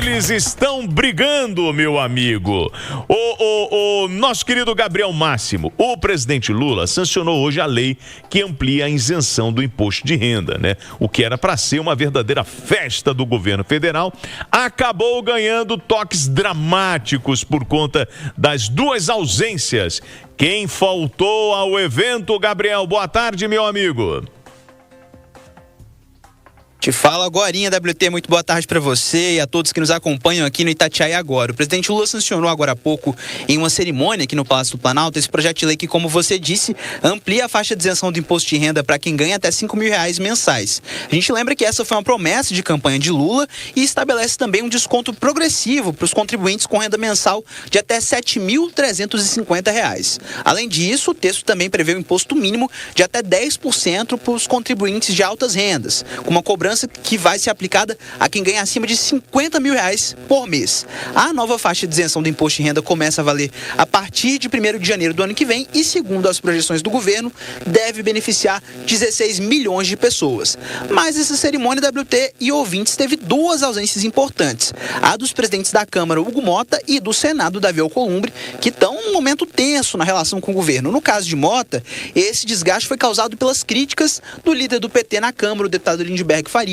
Eles estão brigando, meu amigo. O nosso querido Gabriel Máximo, o presidente Lula, sancionou hoje a lei que amplia a isenção do imposto de renda, né? O que era para ser uma verdadeira festa do governo federal, acabou ganhando toques dramáticos por conta das duas ausências. Quem faltou ao evento, Gabriel? Boa tarde, meu amigo. Te falo agorinha, WT, muito boa tarde para você e a todos que nos acompanham aqui no Itatiaia Agora. O presidente Lula sancionou agora há pouco, em uma cerimônia aqui no Palácio do Planalto, esse projeto de lei que, como você disse, amplia a faixa de isenção do imposto de renda para quem ganha até R$5.000 mensais. A gente lembra que essa foi uma promessa de campanha de Lula e estabelece também um desconto progressivo para os contribuintes com renda mensal de até R$7.350. Além disso, o texto também prevê um imposto mínimo de até 10% para os contribuintes de altas rendas, com uma cobrança que vai ser aplicada a quem ganha acima de R$50.000 por mês. A nova faixa de isenção do imposto de renda começa a valer a partir de 1º de janeiro do ano que vem e, segundo as projeções do governo, deve beneficiar 16 milhões de pessoas. Mas essa cerimônia, WT e ouvintes, teve duas ausências importantes. A dos presidentes da Câmara, Hugo Mota, e do Senado, Davi Alcolumbre, que estão num momento tenso na relação com o governo. No caso de Mota, esse desgaste foi causado pelas críticas do líder do PT na Câmara, o deputado Lindbergh Farias,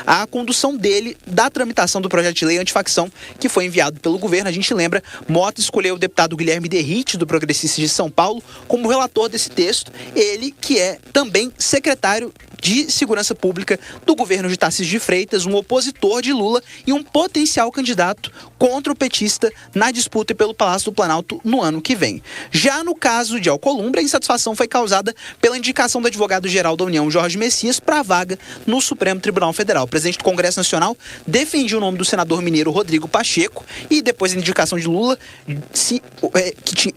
a condução dele da tramitação do projeto de lei antifacção que foi enviado pelo governo. A gente lembra, Mota escolheu o deputado Guilherme Derrite, do Progressistas de São Paulo, como relator desse texto. Ele que é também secretário de Segurança Pública do governo de Tarcísio de Freitas, um opositor de Lula e um potencial candidato contra o petista na disputa pelo Palácio do Planalto no ano que vem. Já no caso de Alcolumbre, a insatisfação foi causada pela indicação do advogado-geral da União, Jorge Messias, para a vaga no Supremo Tribunal Federal. O presidente do Congresso Nacional defendia o nome do senador mineiro Rodrigo Pacheco e depois da indicação de Lula,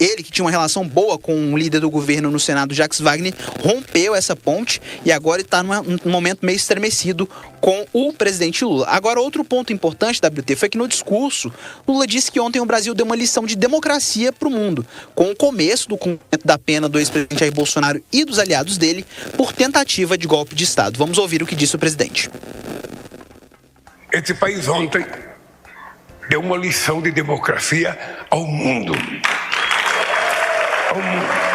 ele que tinha uma relação boa com o líder do governo no Senado, Jacques Wagner, rompeu essa ponte e agora está num momento meio estremecido com o presidente Lula. Agora, outro ponto importante, WT, foi que no discurso, Lula disse que ontem o Brasil deu uma lição de democracia para o mundo, com o começo do cumprimento da pena do ex-presidente Jair Bolsonaro e dos aliados dele por tentativa de golpe de Estado. Vamos ouvir o que disse o presidente. Esse país ontem deu uma lição de democracia ao mundo. Ao mundo.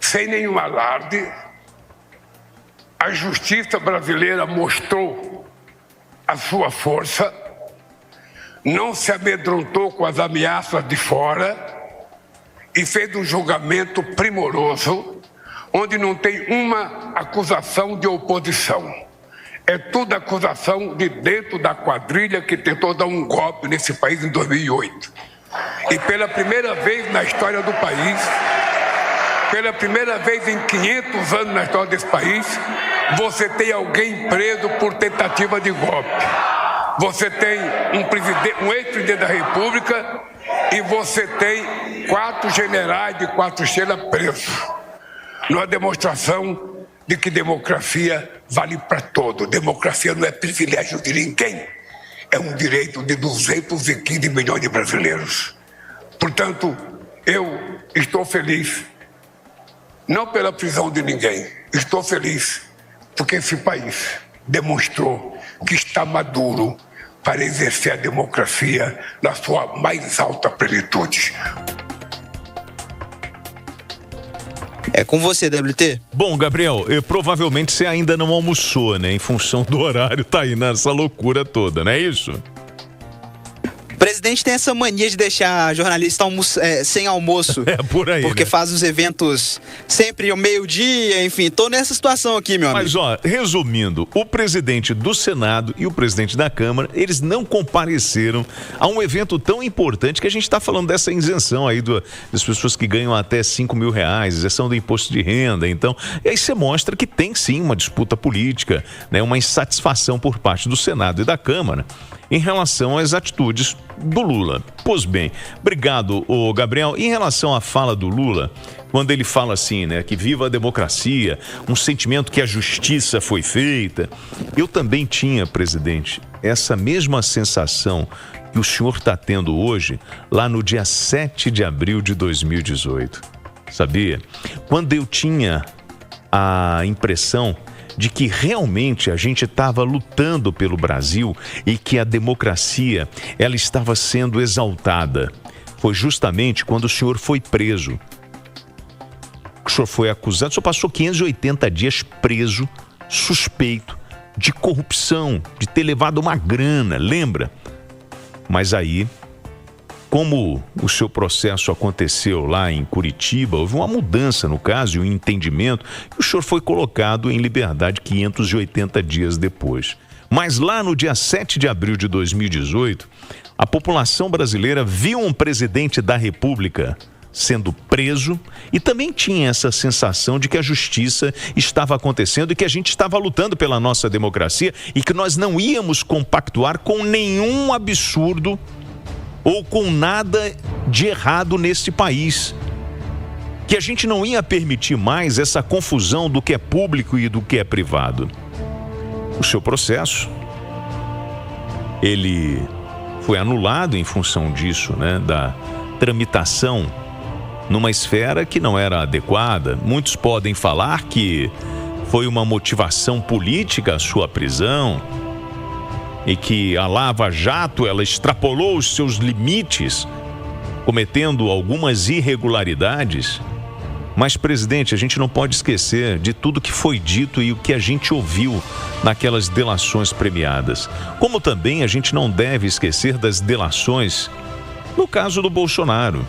Sem nenhum alarde, a justiça brasileira mostrou a sua força, não se amedrontou com as ameaças de fora e fez um julgamento primoroso, onde não tem uma acusação de oposição. É tudo acusação de dentro da quadrilha que tentou dar um golpe nesse país em 2008. E pela primeira vez na história do país, pela primeira vez em 500 anos na história desse país, você tem alguém preso por tentativa de golpe. Você tem um ex-presidente da República e você tem 4 generais de 4 estrelas presos. Numa demonstração de que democracia vale para todos. Democracia não é privilégio de ninguém. É um direito de 215 milhões de brasileiros. Portanto, eu estou feliz, não pela prisão de ninguém, estou feliz porque esse país demonstrou que está maduro para exercer a democracia na sua mais alta plenitude. É com você, WT. Bom, Gabriel, provavelmente você ainda não almoçou, né? Em função do horário, tá aí nessa loucura toda, não é isso? O presidente tem essa mania de deixar jornalista sem almoço. É, por aí, porque né? faz os eventos sempre ao meio-dia, enfim. Tô nessa situação aqui, meu amigo. Mas, ó, resumindo, o presidente do Senado e o presidente da Câmara, eles não compareceram a um evento tão importante que a gente tá falando dessa isenção aí das pessoas que ganham até R$5.000, isenção do imposto de renda. Então, e aí você mostra que tem sim uma disputa política, né? Uma insatisfação por parte do Senado e da Câmara em relação às atitudes do Lula. Pois bem, obrigado, Gabriel. Em relação à fala do Lula, quando ele fala assim, né, que viva a democracia, um sentimento que a justiça foi feita, eu também tinha, presidente, essa mesma sensação que o senhor está tendo hoje, lá no dia 7 de abril de 2018. Sabia? Quando eu tinha a impressão de que realmente a gente estava lutando pelo Brasil e que a democracia ela estava sendo exaltada. Foi justamente quando o senhor foi preso. O senhor foi acusado, o senhor passou 580 dias preso, suspeito de corrupção, de ter levado uma grana, lembra? Mas aí, como o seu processo aconteceu lá em Curitiba, houve uma mudança no caso e um entendimento, e o senhor foi colocado em liberdade 580 dias depois. Mas lá no dia 7 de abril de 2018, a população brasileira viu um presidente da República sendo preso e também tinha essa sensação de que a justiça estava acontecendo e que a gente estava lutando pela nossa democracia e que nós não íamos compactuar com nenhum absurdo ou com nada de errado nesse país. Que a gente não ia permitir mais essa confusão do que é público e do que é privado. O seu processo, ele foi anulado em função disso, né, da tramitação numa esfera que não era adequada. Muitos podem falar que foi uma motivação política a sua prisão e que a Lava Jato ela extrapolou os seus limites, cometendo algumas irregularidades. Mas, presidente, a gente não pode esquecer de tudo que foi dito e o que a gente ouviu naquelas delações premiadas. Como também a gente não deve esquecer das delações no caso do Bolsonaro.